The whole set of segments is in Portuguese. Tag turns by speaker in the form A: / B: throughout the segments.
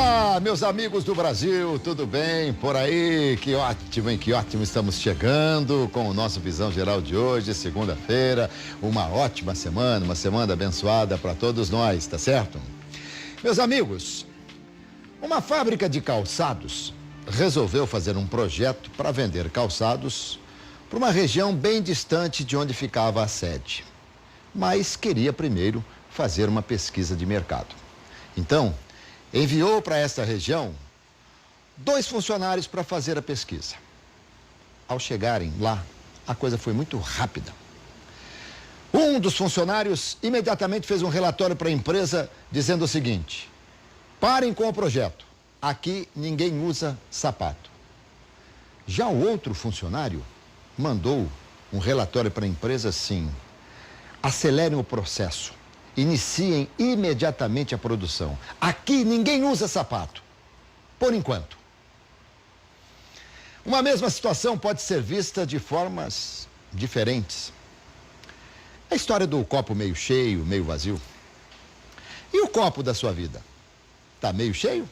A: Olá, meus amigos do Brasil, tudo bem por aí? Que ótimo, hein? Que ótimo, estamos chegando com o nosso Visão Geral de hoje, segunda-feira. Uma ótima semana, uma semana abençoada para todos nós, tá certo? Meus amigos, uma fábrica de calçados resolveu fazer um projeto para vender calçados para uma região bem distante de onde ficava a sede, mas queria primeiro fazer uma pesquisa de mercado. Então, enviou para esta região 2 funcionários para fazer a pesquisa. Ao chegarem lá, a coisa foi muito rápida. Um dos funcionários imediatamente fez um relatório para a empresa dizendo o seguinte: parem com o projeto, aqui ninguém usa sapato. Já o outro funcionário mandou um relatório para a empresa assim: acelerem o processo. Iniciem imediatamente a produção. Aqui ninguém usa sapato, por enquanto. Uma mesma situação pode ser vista de formas diferentes. A história do copo meio cheio, meio vazio. E o copo da sua vida? Tá meio cheio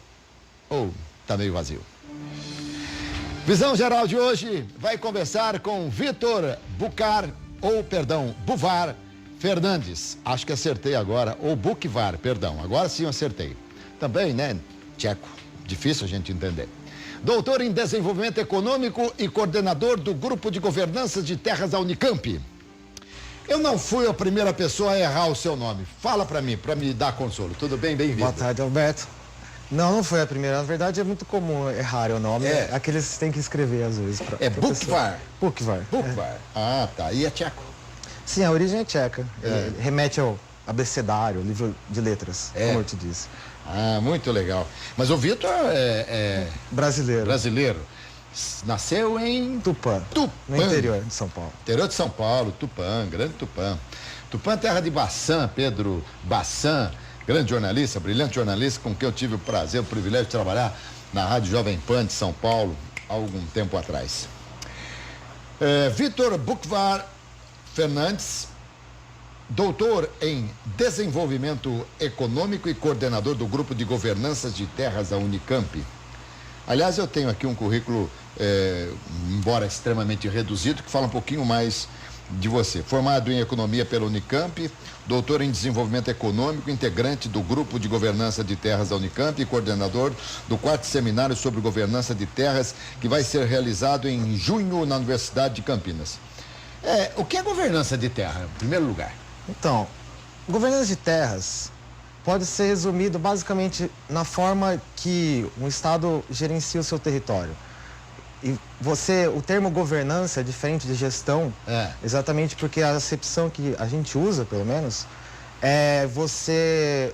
A: ou tá meio vazio? Visão Geral de hoje vai conversar com Vitor Buvar Fernandes, acho que acertei agora, ou Buchvar, perdão, agora sim eu acertei. Também, né, tcheco, difícil a gente entender. Doutor em Desenvolvimento Econômico e coordenador do Grupo de Governança de Terras da Unicamp. Eu não fui a primeira pessoa a errar o seu nome. Fala para mim, para me dar consolo. Tudo bem? Bem-vindo.
B: Boa tarde, Alberto. Não foi a primeira. Na verdade, é muito comum errar o nome. É. Aqueles que têm que escrever, às vezes.
A: Buchvar.
B: Buchvar.
A: Buchvar. Ah, tá. E é tcheco?
B: Sim, a origem é tcheca. Remete ao abecedário, livro de letras, como eu te disse.
A: Ah, muito legal. Mas o Vitor é
B: brasileiro.
A: Brasileiro. Nasceu em
B: Tupã. No interior de São Paulo.
A: Interior de São Paulo, Tupã, grande Tupã. Tupã, terra de Bassan, Pedro Bassan, grande jornalista, brilhante jornalista, com quem eu tive o prazer, o privilégio de trabalhar na Rádio Jovem Pan de São Paulo, há algum tempo atrás. Vitor Buchvar Fernandes, doutor em Desenvolvimento Econômico e coordenador do Grupo de Governança de Terras da Unicamp. Aliás, eu tenho aqui um currículo, embora extremamente reduzido, que fala um pouquinho mais de você. Formado em Economia pela Unicamp, doutor em Desenvolvimento Econômico, integrante do Grupo de Governança de Terras da Unicamp e coordenador do 4º Seminário sobre Governança de Terras, que vai ser realizado em junho na Universidade de Campinas. O que é governança de terra, em primeiro lugar?
B: Então, governança de terras pode ser resumido basicamente na forma que um Estado gerencia o seu território. E o termo governança é diferente de gestão, exatamente porque a acepção que a gente usa, pelo menos, é você,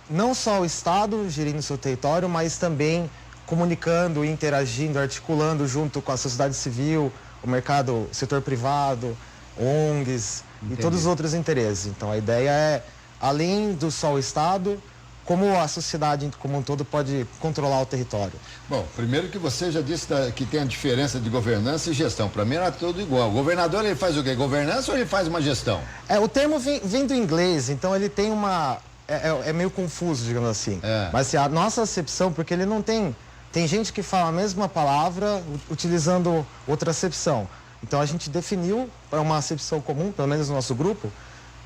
B: não só o Estado gerindo o seu território, mas também comunicando, interagindo, articulando junto com a sociedade civil, o mercado, o setor privado, ONGs. Entendi. E todos os outros interesses. Então a ideia é, além do só o Estado, como a sociedade como um todo pode controlar o território. Bom,
A: primeiro que você já disse que tem a diferença de governança e gestão. Para mim era tudo igual. O governador, ele faz o quê? Governança ou ele faz uma gestão?
B: O termo vem do inglês, então ele tem uma... É meio confuso, digamos assim. Mas assim, a nossa acepção, porque ele não tem... Tem gente que fala a mesma palavra utilizando outra acepção. Então a gente definiu para uma acepção comum, pelo menos no nosso grupo,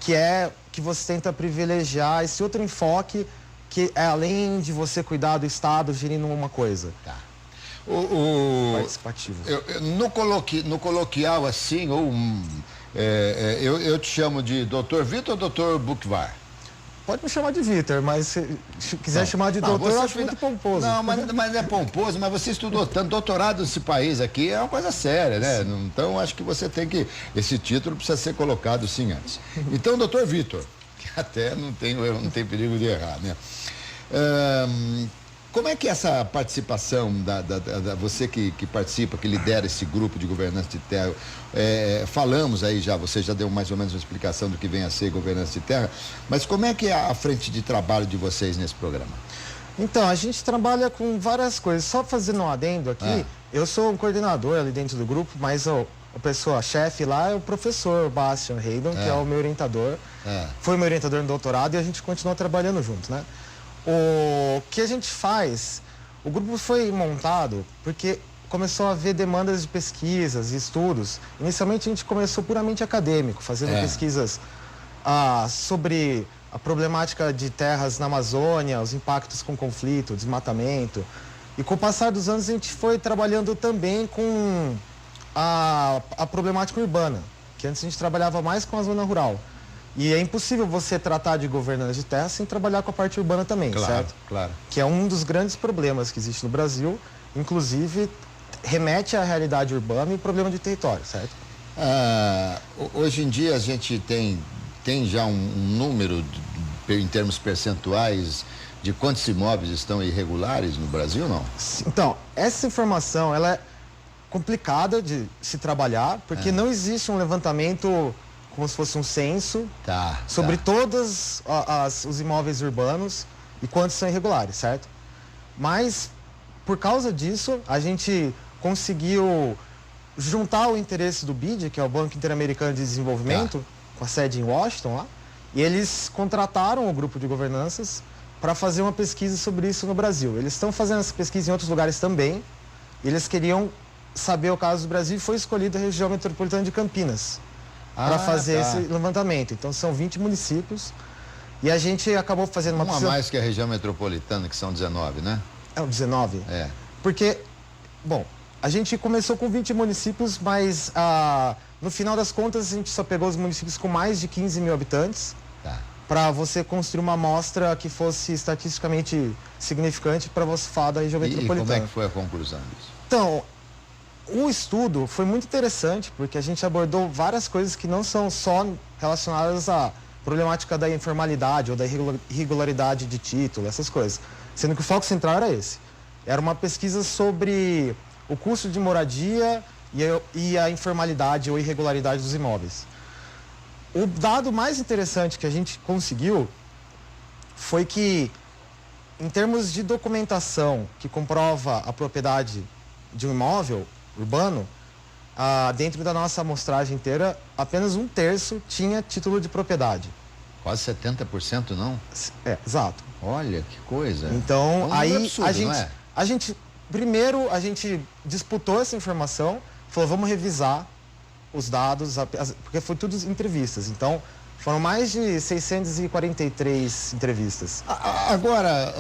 B: que é que você tenta privilegiar esse outro enfoque que é além de você cuidar do Estado gerindo uma coisa.
A: Tá.
B: Participativo.
A: No coloquial assim, eu te chamo de Dr. Vitor ou Dr. Buchvar?
B: Pode me chamar de Vitor, mas se quiser chamar de doutor, eu acho muito pomposo.
A: Não, mas é pomposo, mas você estudou tanto, doutorado nesse país aqui é uma coisa séria, né? Sim. Então, acho que você tem que... Esse título precisa ser colocado sim antes. Então, doutor Vitor, que até não tem perigo de errar, né? Como é que essa participação você que participa, que lidera esse grupo de governança de terra, falamos aí já, você já deu mais ou menos uma explicação do que vem a ser governança de terra, mas como é que é a frente de trabalho de vocês nesse programa?
B: Então, a gente trabalha com várias coisas. Só fazendo um adendo aqui, eu sou um coordenador ali dentro do grupo, mas a pessoa-chefe lá é o professor Bastian Heydon, que é o meu orientador. Foi meu orientador no doutorado e a gente continua trabalhando junto, né? O que a gente faz, o grupo foi montado porque começou a haver demandas de pesquisas e estudos. Inicialmente a gente começou puramente acadêmico, fazendo pesquisas sobre a problemática de terras na Amazônia, os impactos com conflito, desmatamento. E com o passar dos anos a gente foi trabalhando também com a problemática urbana, que antes a gente trabalhava mais com a zona rural. E é impossível você tratar de governança de terra sem trabalhar com a parte urbana também, certo?
A: Claro.
B: Que é um dos grandes problemas que existe no Brasil, inclusive remete à realidade urbana e problema de território, certo?
A: Hoje em dia a gente tem já um número, em termos percentuais, de quantos imóveis estão irregulares no Brasil, não?
B: Então, essa informação, ela é complicada de se trabalhar, porque não existe um levantamento como se fosse um censo sobre todos os imóveis urbanos e quantos são irregulares, certo? Mas, por causa disso, a gente conseguiu juntar o interesse do BID, que é o Banco Interamericano de Desenvolvimento, com a sede em Washington lá, e eles contrataram o grupo de governanças para fazer uma pesquisa sobre isso no Brasil. Eles estão fazendo essa pesquisa em outros lugares também, e eles queriam saber o caso do Brasil e foi escolhida a região metropolitana de Campinas para fazer esse levantamento. Então são 20 municípios e a gente acabou fazendo uma pesquisa...
A: a mais que a região metropolitana, que são 19, né?
B: É, 19?
A: É.
B: Porque, bom, a gente começou com 20 municípios, mas no final das contas a gente só pegou os municípios com mais de 15 mil habitantes para você construir uma amostra que fosse estatisticamente significante para você falar da região metropolitana.
A: E como é que foi a conclusão disso?
B: Então, o estudo foi muito interessante porque a gente abordou várias coisas que não são só relacionadas à problemática da informalidade ou da irregularidade de título, essas coisas. Sendo que o foco central era esse. Era uma pesquisa sobre o custo de moradia e a informalidade ou irregularidade dos imóveis. O dado mais interessante que a gente conseguiu foi que, em termos de documentação que comprova a propriedade de um imóvel urbano, dentro da nossa amostragem inteira, apenas 1/3 tinha título de propriedade.
A: Quase 70% não?
B: É, exato.
A: Olha, que coisa.
B: Então, aí
A: absurdo,
B: primeiro a gente disputou essa informação, falou, vamos revisar os dados, porque foi tudo entrevistas. Então, foram mais de 643 entrevistas.
A: Agora,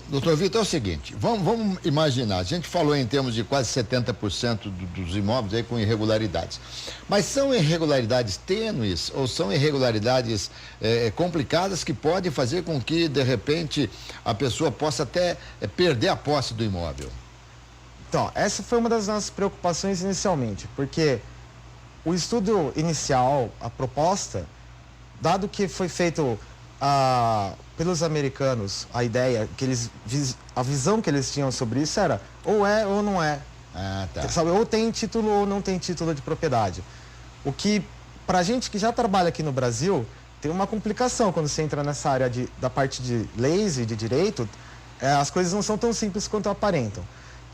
A: doutor Vitor, é o seguinte, vamos imaginar, a gente falou em termos de quase 70% dos imóveis aí com irregularidades, mas são irregularidades tênues ou são irregularidades complicadas que podem fazer com que, de repente, a pessoa possa até perder a posse do imóvel?
B: Então, essa foi uma das nossas preocupações inicialmente, porque o estudo inicial, a proposta, dado que foi feito pelos americanos, a ideia, a visão que eles tinham sobre isso era ou é ou não é. Sabe, ou tem título ou não tem título de propriedade. O que, pra gente que já trabalha aqui no Brasil, tem uma complicação quando você entra nessa área da parte de leis e de direito, as coisas não são tão simples quanto aparentam.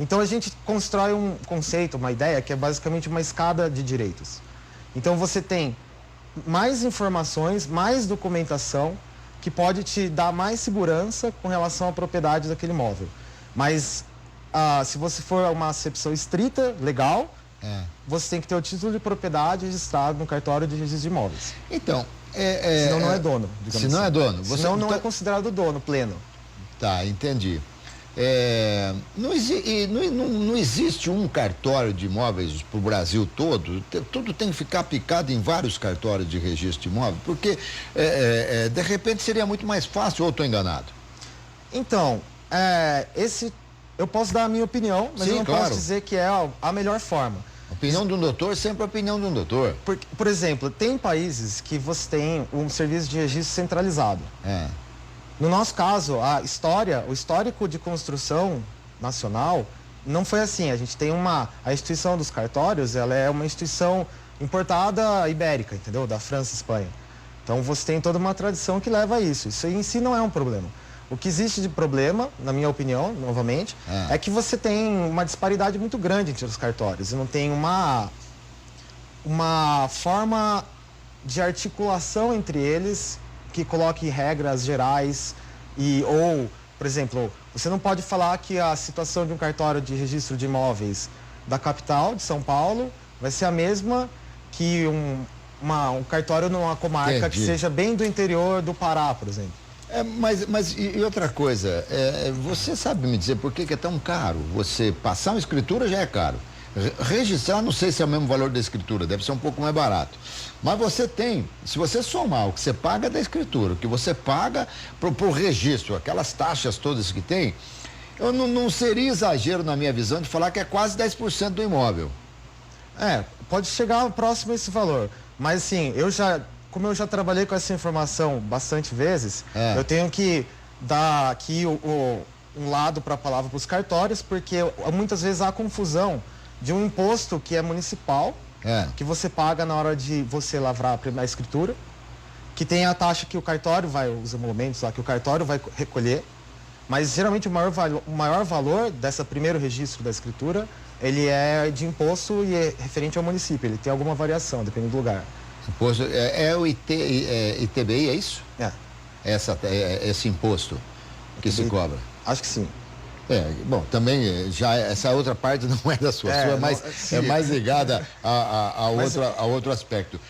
B: Então a gente constrói um conceito, uma ideia, que é basicamente uma escada de direitos. Então você tem mais informações, mais documentação, que pode te dar mais segurança com relação à propriedade daquele imóvel. Mas se você for uma acepção estrita, legal, você tem que ter o título de propriedade registrado no cartório de registro de imóveis.
A: Então,
B: senão não é dono, digamos
A: Se não é dono.
B: Senão não é considerado dono pleno.
A: Tá, entendi. Não existe um cartório de imóveis para o Brasil todo? Tudo tem que ficar picado em vários cartórios de registro de imóvel? Porque, de repente, seria muito mais fácil, ou estou enganado?
B: Então, eu posso dar a minha opinião, mas eu não posso dizer que é a melhor forma.
A: A opinião de um doutor é sempre a opinião de um doutor.
B: Por exemplo, tem países que você tem um serviço de registro centralizado. No nosso caso, o histórico de construção nacional não foi assim. A gente tem a instituição dos cartórios, ela é uma instituição importada ibérica, entendeu? Da França e Espanha. Então você tem toda uma tradição que leva a isso. Isso em si não é um problema. O que existe de problema, na minha opinião, novamente, é que você tem uma disparidade muito grande entre os cartórios. E não tem uma forma de articulação entre eles que coloque regras gerais ou, por exemplo, você não pode falar que a situação de um cartório de registro de imóveis da capital, de São Paulo, vai ser a mesma que um cartório numa comarca que seja bem do interior do Pará, por exemplo.
A: Mas outra coisa, você sabe me dizer por que é tão caro? Você passar uma escritura já é caro. Registrar, não sei se é o mesmo valor da escritura, deve ser um pouco mais barato. Mas você tem, se você somar o que você paga da escritura, o que você paga pro registro, aquelas taxas todas que tem, eu não seria exagero na minha visão de falar que é quase 10% do imóvel.
B: Pode chegar próximo a esse valor. Mas assim, como eu já trabalhei com essa informação bastante vezes, eu tenho que dar aqui um lado para a palavra para os cartórios, porque muitas vezes há confusão de um imposto que é municipal, que você paga na hora de você lavrar a escritura, que tem a taxa que o cartório os emolumentos lá que o cartório vai recolher, mas geralmente o maior valor desse primeiro registro da escritura, ele é de imposto e é referente ao município, ele tem alguma variação, dependendo do lugar.
A: Imposto, é o ITBI, é isso? Esse imposto que se cobra?
B: Acho que sim.
A: Bom, também já essa outra parte não é da sua, é mais ligada a outro aspecto.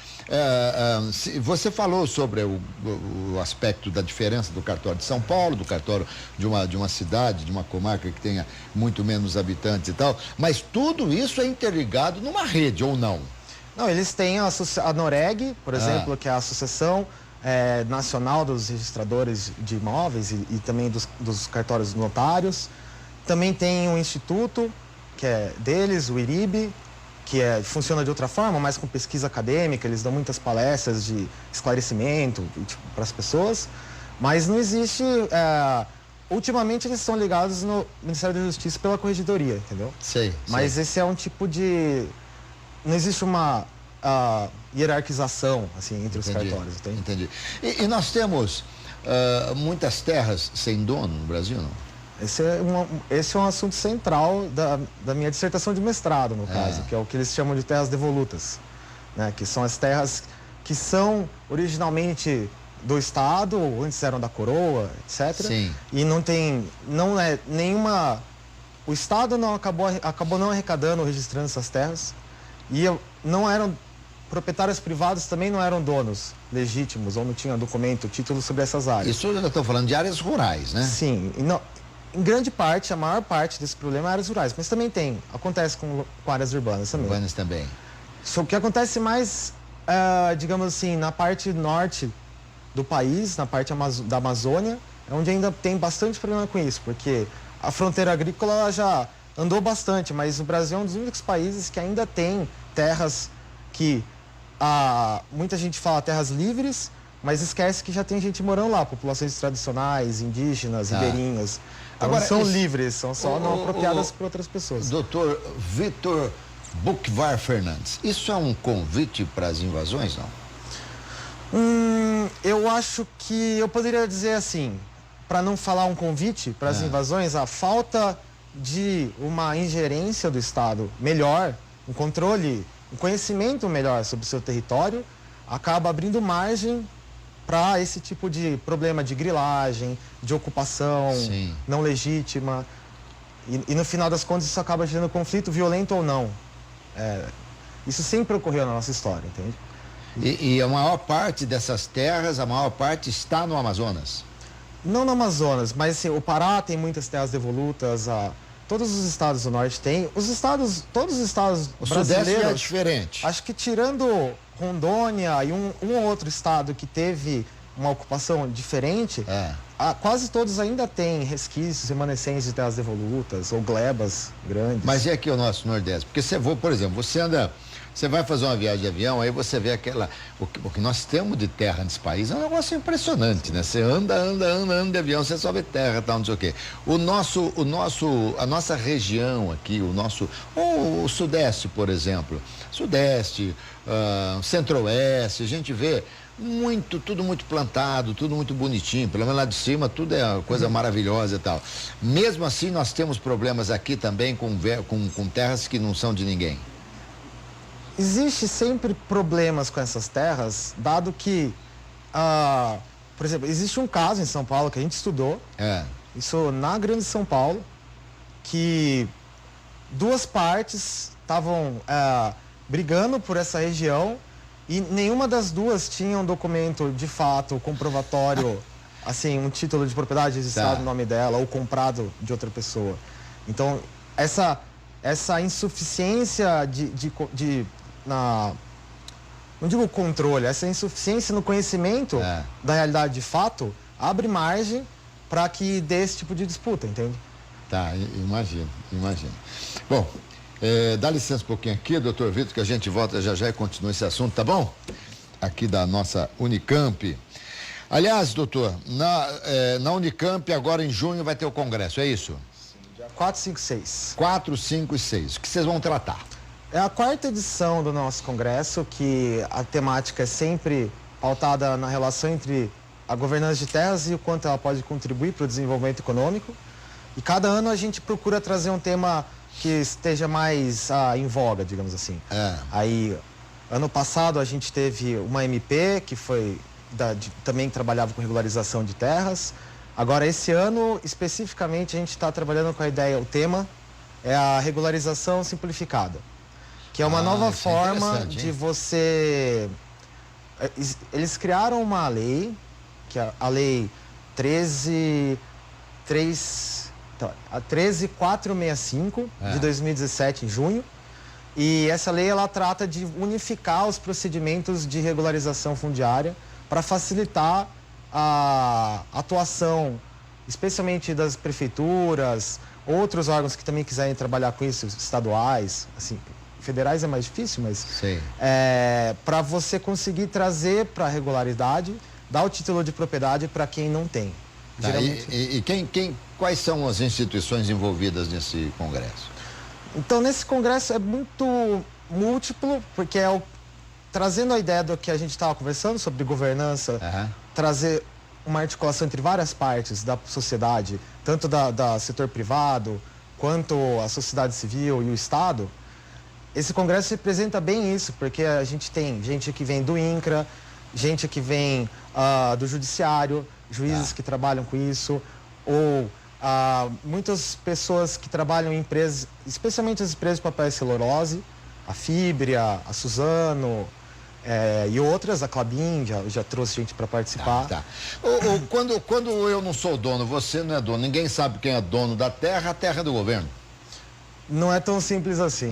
A: Você falou sobre o aspecto da diferença do cartório de São Paulo, do cartório de uma cidade, de uma comarca que tenha muito menos habitantes e tal, mas tudo isso é interligado numa rede, ou não?
B: Não, eles têm a Noreg, por exemplo, que é a Associação Nacional dos Registradores de Imóveis e também dos cartórios notários. Também tem um instituto, que é deles, o IRIB, que funciona de outra forma, mas com pesquisa acadêmica, eles dão muitas palestras de esclarecimento para as pessoas, mas não existe... ultimamente eles são ligados no Ministério da Justiça pela Corregedoria, entendeu? Mas esse é um tipo de... Não existe uma hierarquização assim, entre os cartórios, entende?
A: Entendi. E nós temos muitas terras sem dono no Brasil, não?
B: Esse é um assunto central da minha dissertação de mestrado, no caso, que é o que eles chamam de terras devolutas, né? Que são as terras que são originalmente do Estado, ou antes eram da coroa, etc.
A: Sim.
B: E não é nenhuma... O Estado acabou não arrecadando ou registrando essas terras, e não eram... Proprietários privados também não eram donos legítimos, ou não tinham documento, título sobre essas áreas.
A: Isso eu estou falando de áreas rurais, né?
B: Sim. Em grande parte, a maior parte desse problema é áreas rurais, mas também acontece com áreas urbanas também.
A: Urbanas também.
B: O que acontece mais, digamos assim, na parte norte do país, na parte da Amazônia, é onde ainda tem bastante problema com isso, porque a fronteira agrícola já andou bastante, mas o Brasil é um dos únicos países que ainda tem terras que muita gente fala terras livres, mas esquece que já tem gente morando lá, populações tradicionais, indígenas, ribeirinhas. Então, agora, são livres, são só não apropriadas por outras pessoas.
A: Doutor Vitor Buchvar Fernandes, isso é um convite para as invasões, não?
B: Eu acho que eu poderia dizer assim, para não falar um convite para as invasões, a falta de uma ingerência do Estado melhor, um controle, um conhecimento melhor sobre o seu território, acaba abrindo margem para esse tipo de problema de grilagem, de ocupação não legítima. E no final das contas isso acaba gerando conflito violento ou não. Isso sempre ocorreu na nossa história, entende?
A: E a maior parte dessas terras, a maior parte está no Amazonas?
B: Não no Amazonas, mas assim, o Pará tem muitas terras devolutas, todos os estados do norte têm. Todos os estados
A: o
B: brasileiros...
A: Sudeste é diferente.
B: Acho que tirando Rondônia e um ou outro estado que teve uma ocupação diferente, quase todos ainda têm resquícios remanescentes de terras devolutas ou glebas grandes.
A: Mas e aqui o nosso Nordeste? Porque por exemplo, você vai fazer uma viagem de avião, aí você vê o que nós temos de terra nesse país é um negócio impressionante, né? Você anda de avião, você só vê terra, tal, não sei o quê. A nossa região aqui, o Sudeste, por exemplo, Sudeste, Centro-Oeste, a gente vê tudo muito plantado, tudo muito bonitinho, pelo menos lá de cima tudo é uma coisa maravilhosa e tal. Mesmo assim, nós temos problemas aqui também com terras que não são de ninguém.
B: Existe sempre problemas com essas terras, dado que por exemplo, existe um caso em São Paulo que a gente estudou, isso na Grande São Paulo, que duas partes estavam brigando por essa região e nenhuma das duas tinha um documento de fato comprovatório, assim, um título de propriedade registrado no nome dela ou comprado de outra pessoa. Então, essa insuficiência não digo controle, essa insuficiência no conhecimento da realidade de fato abre margem para que dê esse tipo de disputa, entende?
A: Tá, imagino. Bom, dá licença um pouquinho aqui, doutor Vitor, que a gente volta já e continua esse assunto, tá bom? Aqui da nossa Unicamp. Aliás, doutor, na Unicamp agora em junho vai ter o congresso, é isso?
B: Sim, dia 4, 5 e 6.
A: 4, 5 e 6. O que vocês vão tratar?
B: É a 4ª edição do nosso congresso, que a temática é sempre pautada na relação entre a governança de terras e o quanto ela pode contribuir para o desenvolvimento econômico. E cada ano a gente procura trazer um tema que esteja mais em voga, digamos assim. Aí, ano passado a gente teve uma MP, que foi também trabalhava com regularização de terras. Agora, esse ano, especificamente, a gente está trabalhando com o tema é a regularização simplificada, que é uma nova forma de você... Eles criaram uma lei, que é a Lei 13.465, de 2017, em junho. E essa lei, ela trata de unificar os procedimentos de regularização fundiária para facilitar a atuação, especialmente das prefeituras, outros órgãos que também quiserem trabalhar com isso, estaduais, assim, federais é mais difícil, mas para você conseguir trazer para a regularidade, dar o título de propriedade para quem não tem.
A: Tá, quais são as instituições envolvidas nesse congresso?
B: Então, nesse congresso é muito múltiplo, porque trazendo a ideia do que a gente estava conversando sobre governança, trazer uma articulação entre várias partes da sociedade, tanto da setor privado, quanto a sociedade civil e o Estado. Esse congresso representa bem isso, porque a gente tem gente que vem do INCRA, gente que vem do judiciário, juízes que trabalham com isso, ou muitas pessoas que trabalham em empresas, especialmente as empresas de papel e celulose, a Fibria, a Suzano e outras, a Klabin já trouxe gente para participar.
A: Quando eu não sou dono, você não é dono, ninguém sabe quem é dono da terra, a terra é do governo.
B: Não é tão simples assim.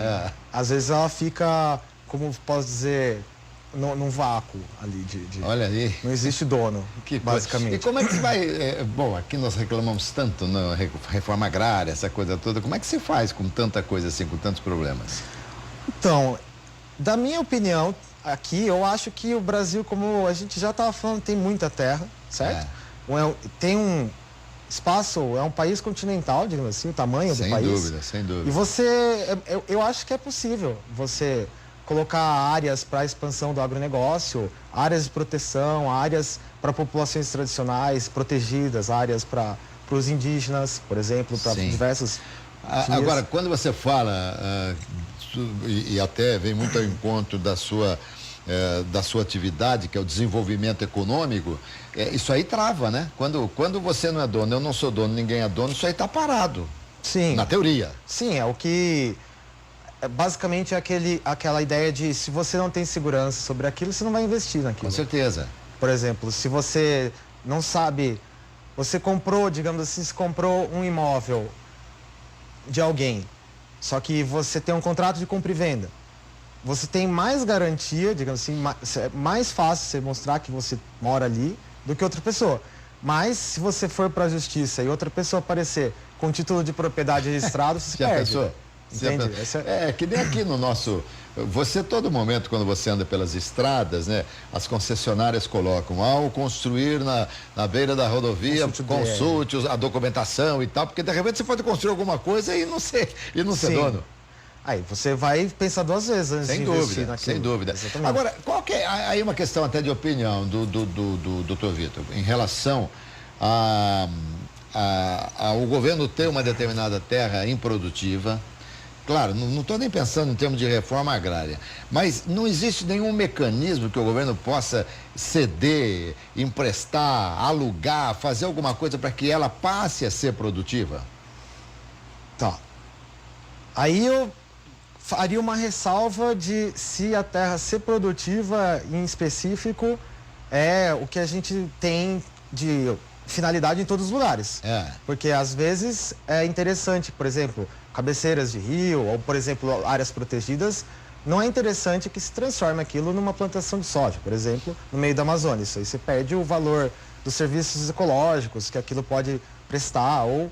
B: Às vezes ela fica, como posso dizer, num vácuo ali
A: Olha aí.
B: Não existe dono, basicamente.
A: E como é que se vai... bom, aqui nós reclamamos tanto na reforma agrária, essa coisa toda. Como é que se faz com tanta coisa assim, com tantos problemas?
B: Então, da minha opinião, aqui eu acho que o Brasil, como a gente já estava falando, tem muita terra, certo? Tem um espaço, é um país continental, digamos assim, o tamanho do país.
A: Sem dúvida.
B: E eu acho que é possível você colocar áreas para a expansão do agronegócio, áreas de proteção, áreas para populações tradicionais protegidas, áreas para os indígenas, por exemplo, para diversos...
A: Agora, quando você fala, e até vem muito ao encontro da sua atividade, que é o desenvolvimento econômico, isso aí trava, né? Quando você não é dono, eu não sou dono, ninguém é dono, isso aí está parado.
B: Sim.
A: Na teoria.
B: Sim, é o que... basicamente aquela ideia de se você não tem segurança sobre aquilo, você não vai investir naquilo.
A: Com certeza.
B: Por exemplo, se você não sabe, você comprou, digamos assim, se comprou um imóvel de alguém, só que você tem um contrato de compra e venda. Você tem mais garantia, digamos assim, é mais fácil você mostrar que você mora ali do que outra pessoa. Mas se você for para a justiça e outra pessoa aparecer com título de propriedade registrado, você perde.
A: Pensou?
B: Entende?
A: Que nem aqui no nosso... Você, todo momento, quando você anda pelas estradas, né? As concessionárias colocam, ao construir na beira da rodovia, consulte a documentação e tal, porque de repente você pode construir alguma coisa e não ser dono.
B: Aí você vai pensar duas vezes antes de investir naquilo.
A: Sem dúvida.
B: Exatamente.
A: Agora, qual que é aí uma questão até de opinião do doutor Vitor, em relação ao governo ter uma determinada terra improdutiva, claro, não estou nem pensando em termos de reforma agrária, mas não existe nenhum mecanismo que o governo possa ceder, emprestar, alugar, fazer alguma coisa para que ela passe a ser produtiva?
B: Tá. Aí eu faria uma ressalva de se a terra ser produtiva em específico é o que a gente tem de finalidade em todos os lugares. Porque às vezes é interessante, por exemplo, cabeceiras de rio ou, por exemplo, áreas protegidas, não é interessante que se transforme aquilo numa plantação de soja, por exemplo, no meio da Amazônia. Isso aí você perde o valor dos serviços ecológicos que aquilo pode prestar ou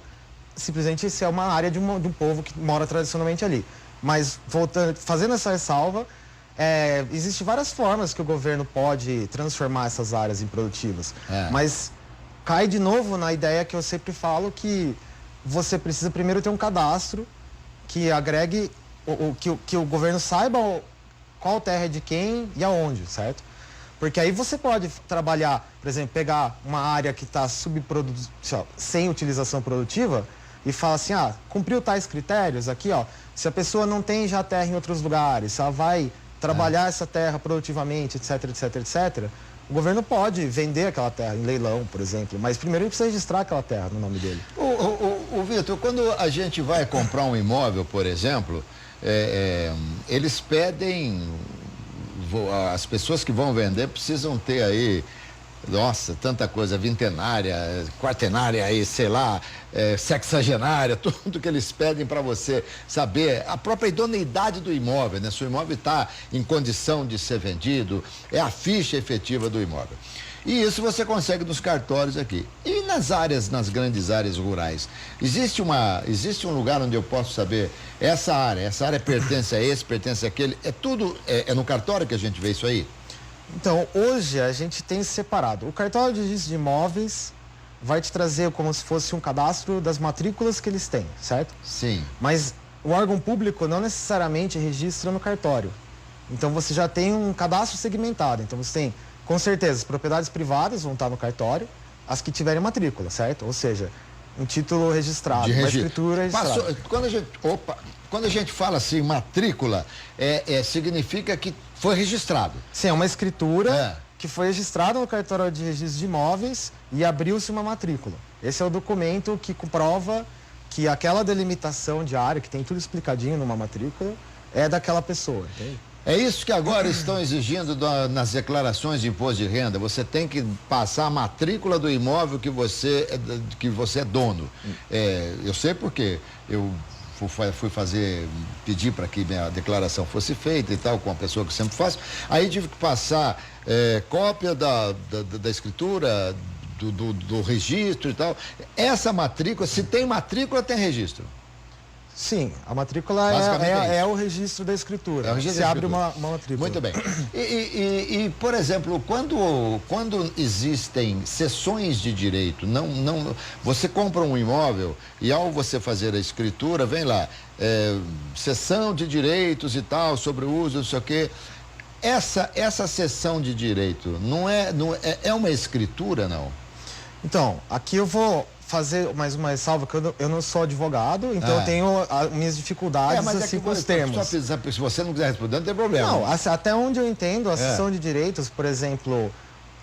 B: simplesmente se é uma área de um povo que mora tradicionalmente ali. Mas, voltando, fazendo essa ressalva, existem várias formas que o governo pode transformar essas áreas em produtivas. Mas cai de novo na ideia que eu sempre falo que você precisa primeiro ter um cadastro que agregue, que o governo saiba qual terra é de quem e aonde, certo? Porque aí você pode trabalhar, por exemplo, pegar uma área que está sem utilização produtiva e falar assim, cumpriu tais critérios aqui, ó, se a pessoa não tem já terra em outros lugares, se ela vai trabalhar essa terra produtivamente, etc, etc, etc, o governo pode vender aquela terra em leilão, por exemplo, mas primeiro ele precisa registrar aquela terra no nome dele.
A: O Vitor, quando a gente vai comprar um imóvel, por exemplo, eles pedem, as pessoas que vão vender precisam ter aí, nossa, tanta coisa, vintenária, quartenária aí, sei lá, sexagenária, tudo que eles pedem para você saber, a própria idoneidade do imóvel, né? Se o imóvel está em condição de ser vendido, é a ficha efetiva do imóvel. E isso você consegue nos cartórios aqui. E nas grandes áreas rurais, existe um lugar onde eu posso saber essa área pertence a esse, pertence àquele, é no cartório que a gente vê isso aí?
B: Então, hoje a gente tem separado. O cartório de registro de imóveis vai te trazer como se fosse um cadastro das matrículas que eles têm, certo?
A: Sim.
B: Mas o órgão público não necessariamente registra no cartório. Então, você já tem um cadastro segmentado. Então, você tem, com certeza, as propriedades privadas vão estar no cartório, as que tiverem matrícula, certo? Ou seja, um título registrado, uma escritura registrada.
A: Quando a gente fala assim, matrícula, significa que foi registrado.
B: Sim, é uma escritura que foi registrada no cartório de registro de imóveis e abriu-se uma matrícula. Esse é o documento que comprova que aquela delimitação de área, que tem tudo explicadinho numa matrícula, é daquela pessoa, entende?
A: É isso que agora estão exigindo nas declarações de imposto de renda. Você tem que passar a matrícula do imóvel que você é dono. Eu sei porque eu fui pedir para que minha declaração fosse feita e tal, com a pessoa que eu sempre faço. Aí tive que passar cópia da escritura, do registro e tal. Essa matrícula, se tem matrícula, tem registro.
B: Sim, a matrícula é o registro da escritura. Você abre uma matrícula.
A: Muito bem. E, por exemplo, quando existem cessões de direito, você compra um imóvel e ao você fazer a escritura, vem lá, cessão de direitos e tal, sobre o uso, não sei o quê. Essa cessão de direito é uma escritura, não?
B: Então, aqui eu vou fazer mais uma ressalva, que eu não sou advogado, então eu tenho minhas dificuldades com os termos.
A: Se você não quiser responder, não tem problema.
B: Não, até onde eu entendo, a cessão de direitos, por exemplo,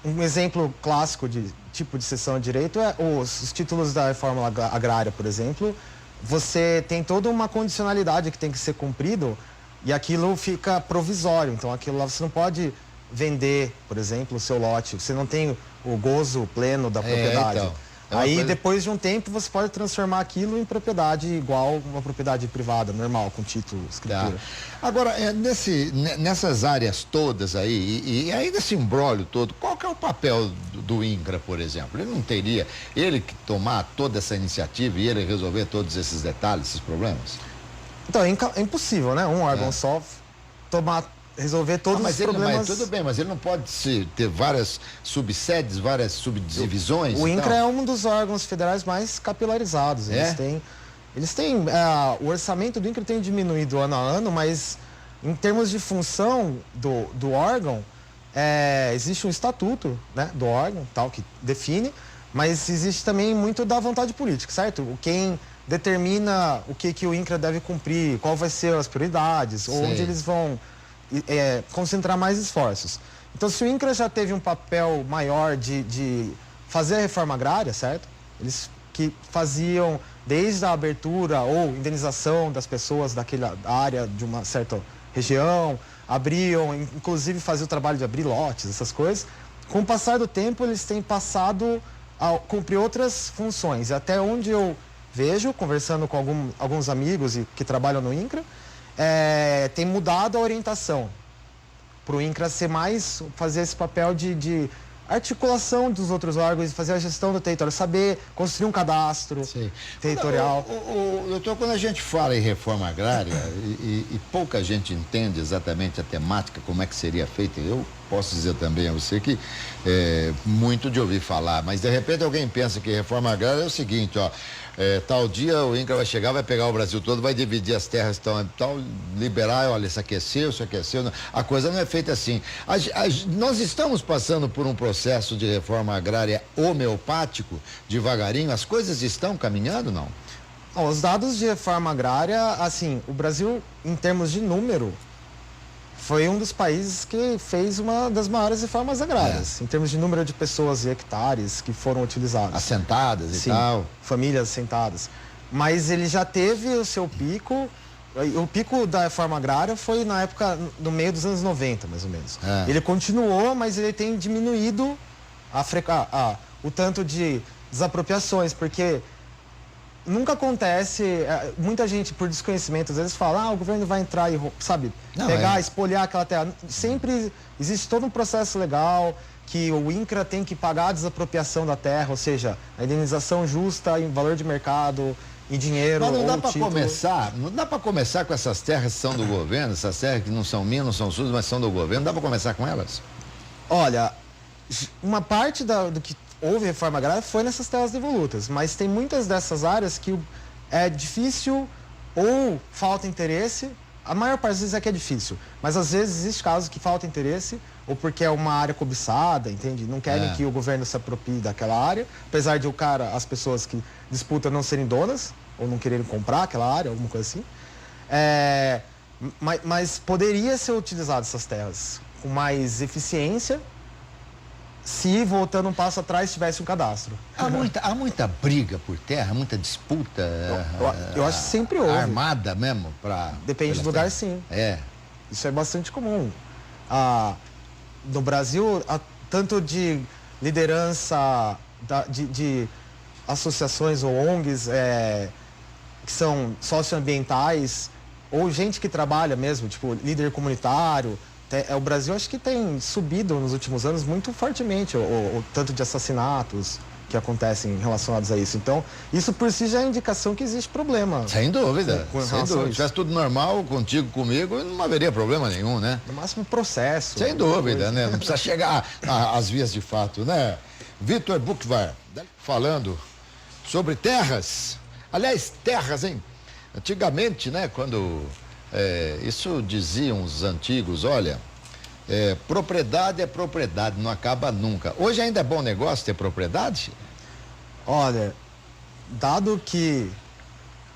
B: um exemplo clássico de tipo de cessão de direito é os títulos da reforma agrária, por exemplo. Você tem toda uma condicionalidade que tem que ser cumprido e aquilo fica provisório. Então, aquilo lá você não pode vender, por exemplo, o seu lote. Você não tem o gozo pleno da propriedade.
A: Então.
B: Aí, depois de um tempo, você pode transformar aquilo em propriedade igual uma propriedade privada, normal, com título, escritura.
A: Agora, nessas áreas todas aí, e aí nesse imbróglio todo, qual que é o papel do INCRA, por exemplo? Ele não teria que tomar toda essa iniciativa e ele resolver todos esses detalhes, esses problemas?
B: Então, é impossível, né? Um órgão só resolver todos os problemas.
A: Tudo bem, mas ele não pode ter várias subsedes, várias subdivisões?
B: O INCRA é um dos órgãos federais mais capilarizados. Eles têm o orçamento do INCRA tem diminuído ano a ano, mas em termos de função do órgão, existe um estatuto, né, do órgão, tal, que define, mas existe também muito da vontade política, certo? Quem determina o que o INCRA deve cumprir, qual vai ser as prioridades,
A: Sei.
B: onde eles vão concentrar mais esforços. Então, se o INCRA já teve um papel maior de fazer a reforma agrária, certo? Eles que faziam desde a abertura ou indenização das pessoas daquela área de uma certa região, abriam, inclusive faziam o trabalho de abrir lotes, essas coisas. Com o passar do tempo, eles têm passado a cumprir outras funções. E até onde eu vejo, conversando com alguns amigos que trabalham no INCRA, tem mudado a orientação para o INCRA ser mais, fazer esse papel de articulação dos outros órgãos, fazer a gestão do território, saber construir um cadastro territorial.
A: Doutor, quando a gente fala em reforma agrária e pouca gente entende exatamente a temática, como é que seria feita, eu posso dizer também a você que muito de ouvir falar, mas de repente alguém pensa que reforma agrária é o seguinte, ó, tal dia o INCRA vai chegar, vai pegar o Brasil todo, vai dividir as terras, tal, liberar, olha, isso aqueceu. A coisa não é feita assim. Nós estamos passando por um processo de reforma agrária homeopático, devagarinho, as coisas estão caminhando, não?
B: Bom, os dados de reforma agrária, assim, o Brasil, em termos de número, foi um dos países que fez uma das maiores reformas agrárias, em termos de número de pessoas e hectares que foram utilizados.
A: Assentadas
B: Sim,
A: e tal.
B: Famílias assentadas. Mas ele já teve o seu pico, o pico da reforma agrária foi na época, no meio dos anos 90, mais ou menos. Ele continuou, mas ele tem diminuído o tanto de desapropriações, porque nunca acontece, muita gente por desconhecimento às vezes fala, o governo vai entrar e, sabe, espolhar aquela terra. Sempre existe todo um processo legal que o INCRA tem que pagar a desapropriação da terra, ou seja, a indenização justa em valor de mercado, em dinheiro.
A: Mas não dá
B: para
A: começar com essas terras que são do governo, essas terras que não são minhas, não são suas, mas são do governo, dá para começar com elas?
B: Olha, uma parte do que houve reforma agrária foi nessas terras devolutas, mas tem muitas dessas áreas que é difícil ou falta interesse. A maior parte das vezes é que é difícil, mas às vezes existe casos que falta interesse ou porque é uma área cobiçada, entende? Não querem que o governo se aproprie daquela área, apesar de as pessoas que disputam não serem donas ou não quererem comprar aquela área, alguma coisa assim. Mas poderia ser utilizado essas terras com mais eficiência se, voltando um passo atrás, tivesse um cadastro.
A: Há muita briga por terra, muita disputa.
B: Eu acho que sempre houve.
A: Armada mesmo?
B: Depende do lugar, sim. Isso é bastante comum. No Brasil, tanto de liderança de associações ou ONGs que são socioambientais, ou gente que trabalha mesmo, tipo líder comunitário. O Brasil acho que tem subido nos últimos anos muito fortemente o tanto de assassinatos que acontecem relacionados a isso. Então, isso por si já é indicação que existe problema.
A: Sem dúvida. Se tivesse tudo normal, contigo, comigo, não haveria problema nenhum, né?
B: No máximo processo.
A: Sem dúvida, né? Não precisa chegar às vias de fato, né? Vitor Buchvar, falando sobre terras. Aliás, terras, hein? Antigamente, né, quando... isso diziam os antigos, olha, propriedade é propriedade, não acaba nunca. Hoje ainda é bom negócio ter propriedade?
B: Olha, dado que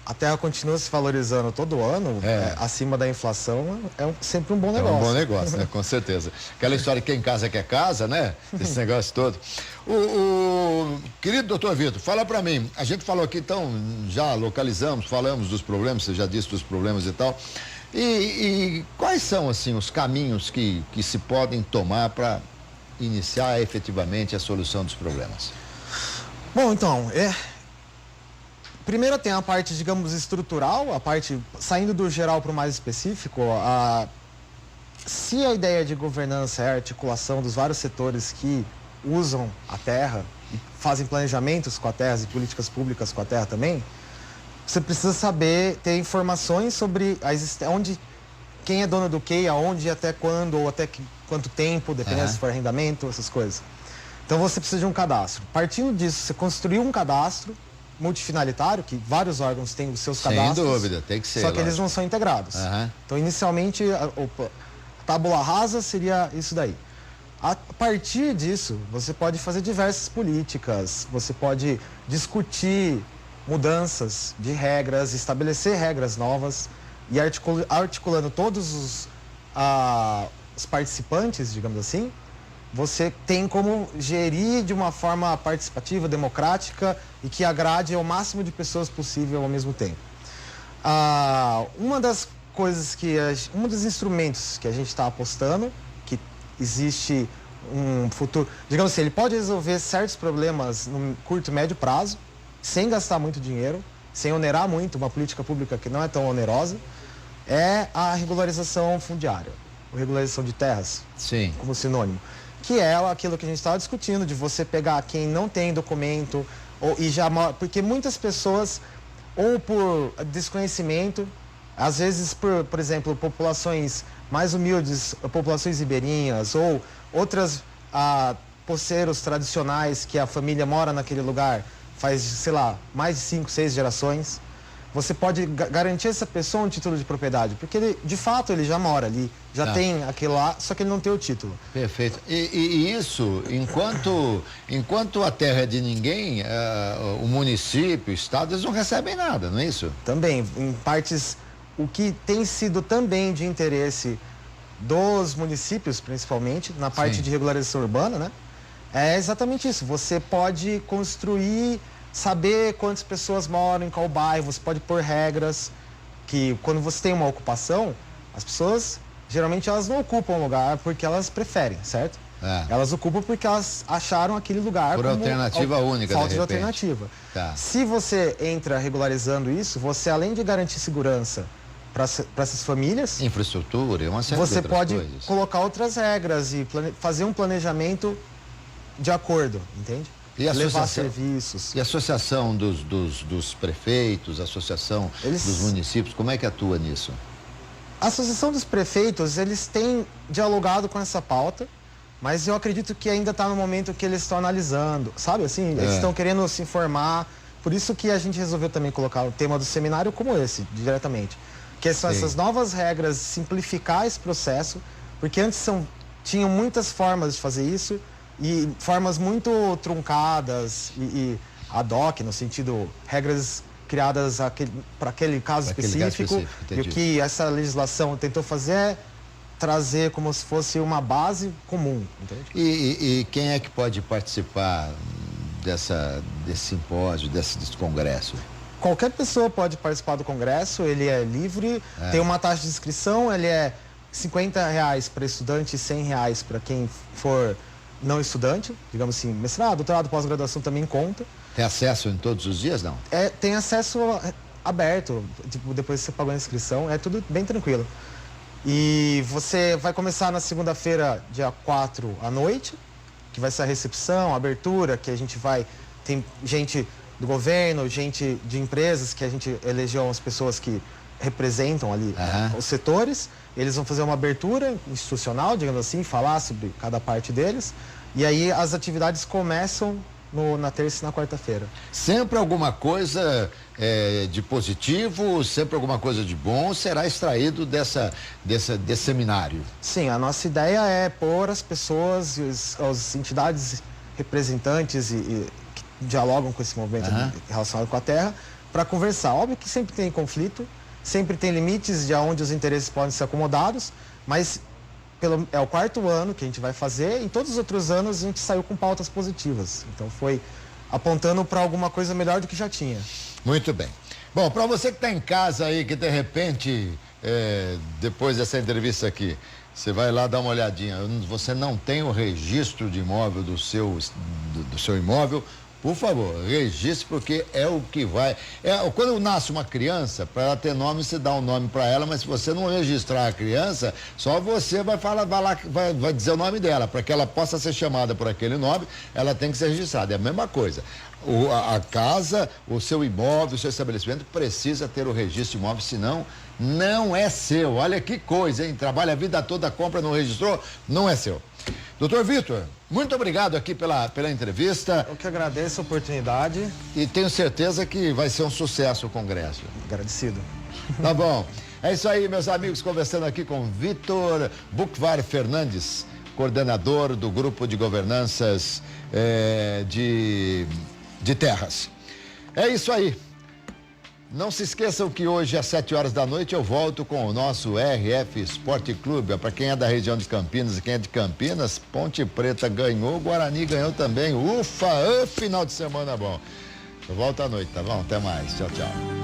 B: a terra continua se valorizando todo ano, acima da inflação, sempre um bom negócio.
A: É um bom negócio, né? Com certeza. Aquela história que quem casa quer casa, né? Esse negócio todo. O querido doutor Vitor, fala pra mim, a gente falou aqui, então, já falamos dos problemas, você já disse dos problemas e tal, e quais são, assim, os caminhos que se podem tomar para iniciar efetivamente a solução dos problemas?
B: Bom, então, primeiro tem a parte, digamos, estrutural, a parte, saindo do geral para o mais específico, se a ideia de governança é a articulação dos vários setores que usam a terra e fazem planejamentos com a terra e políticas públicas com a terra também, você precisa saber, ter informações sobre quem é dono do quê, aonde, até quando, ou até quanto tempo, dependendo se for arrendamento, essas coisas. Então você precisa de um cadastro. Partindo disso, você construiu um cadastro multifinalitário, que vários órgãos têm os seus cadastros.
A: Sem dúvida, tem que ser.
B: Só que eles não são integrados. Então, inicialmente, a tábula rasa seria isso daí. A partir disso, você pode fazer diversas políticas, você pode discutir mudanças de regras, estabelecer regras novas e articulando todos os participantes, digamos assim, você tem como gerir de uma forma participativa, democrática e que agrade ao máximo de pessoas possível ao mesmo tempo. Uma das coisas um dos instrumentos que a gente está apostando, que existe um futuro, digamos assim, ele pode resolver certos problemas no curto e médio prazo, sem gastar muito dinheiro, sem onerar muito, uma política pública que não é tão onerosa, é a regularização fundiária, a regularização de terras,
A: Sim,
B: como sinônimo, que é aquilo que a gente estava discutindo, de você pegar quem não tem documento, porque muitas pessoas, ou por desconhecimento, às vezes por exemplo, populações mais humildes, populações ribeirinhas, ou outras poceiros tradicionais que a família mora naquele lugar faz, sei lá, mais de 5, 6 gerações. Você pode garantir a essa pessoa um título de propriedade, porque ele, de fato, ele já mora ali, já tem aquilo lá, só que ele não tem o título.
A: perfeito. E isso, enquanto a terra é de ninguém, o município, o estado, eles não recebem nada, não é isso?
B: Também, em partes, o que tem sido também de interesse dos municípios, principalmente, na parte
A: Sim.
B: de regularização urbana, né? É exatamente isso. Você pode construir, saber quantas pessoas moram em qual bairro, você pode pôr regras que quando você tem uma ocupação, as pessoas, geralmente elas não ocupam o lugar porque elas preferem, certo? Elas ocupam porque elas acharam aquele lugar
A: por
B: como
A: alternativa única,
B: falta
A: de
B: de
A: repente.
B: alternativa.
A: Tá.
B: Se você entra regularizando isso, você além de garantir segurança para essas famílias,
A: Infraestrutura e uma série de
B: você
A: outras
B: pode
A: coisas.
B: colocar outras regras e fazer um planejamento de acordo, entende?
A: E a
B: levar
A: associação?
B: serviços.
A: E a associação dos prefeitos, a associação dos municípios, como é que atua nisso?
B: A associação dos prefeitos, eles têm dialogado com essa pauta, mas eu acredito que ainda está no momento que eles estão analisando, sabe assim? Eles estão querendo se informar, por isso que a gente resolveu também colocar o tema do seminário como esse, diretamente. Que são essas novas regras, simplificar esse processo, porque antes tinham muitas formas de fazer isso, e formas muito truncadas e ad hoc, no sentido, regras criadas para aquele caso específico. E o que essa legislação tentou fazer é trazer como se fosse uma base comum, entende?
A: E quem é que pode participar desse simpósio, desse congresso?
B: Qualquer pessoa pode participar do congresso, ele é livre, tem uma taxa de inscrição, ele é R$50 para estudante e R$100 para quem for não estudante, digamos assim, mestrado, doutorado, pós-graduação também conta.
A: Tem acesso em todos os dias, não?
B: Tem acesso aberto, tipo, depois que você pagou a inscrição, é tudo bem tranquilo. E você vai começar na segunda-feira, dia 4 à noite, que vai ser a recepção, a abertura, que a gente tem gente do governo, gente de empresas, que a gente elegeu as pessoas que representam ali os setores. Eles vão fazer uma abertura institucional, digamos assim, falar sobre cada parte deles. E aí as atividades começam na terça e na quarta-feira.
A: Sempre alguma coisa de positivo, sempre alguma coisa de bom será extraído desse seminário?
B: Sim, a nossa ideia é pôr as pessoas e as entidades representantes que dialogam com esse movimento relacionado com a terra para conversar. Óbvio que sempre tem conflito, sempre tem limites de onde os interesses podem ser acomodados, mas é o 4º ano que a gente vai fazer, e todos os outros anos a gente saiu com pautas positivas. Então foi apontando para alguma coisa melhor do que já tinha.
A: Muito bem. Bom, para você que está em casa aí, que de repente, depois dessa entrevista aqui, você vai lá dar uma olhadinha, você não tem o registro de imóvel do seu imóvel, por favor, registre, porque é o que vai... quando nasce uma criança, para ela ter nome, você dá um nome para ela, mas se você não registrar a criança, só você vai dizer o nome dela. Para que ela possa ser chamada por aquele nome, ela tem que ser registrada. É a mesma coisa. A casa, o seu imóvel, o seu estabelecimento precisa ter o registro de imóvel, senão não é seu. Olha que coisa, hein? Trabalha a vida toda, compra, não registrou, não é seu. Doutor Vitor, muito obrigado aqui pela entrevista.
B: Eu que agradeço a oportunidade.
A: E tenho certeza que vai ser um sucesso o congresso.
B: Agradecido.
A: Tá bom. É isso aí, meus amigos, conversando aqui com Vitor Buchvar Fernandes, coordenador do Grupo de Governanças de Terras. É isso aí. Não se esqueçam que hoje, às 7 horas da noite, eu volto com o nosso RF Esporte Clube. Para quem é da região de Campinas e quem é de Campinas, Ponte Preta ganhou, Guarani ganhou também. Ufa, final de semana bom. Eu volto à noite, tá bom? Até mais. Tchau, tchau.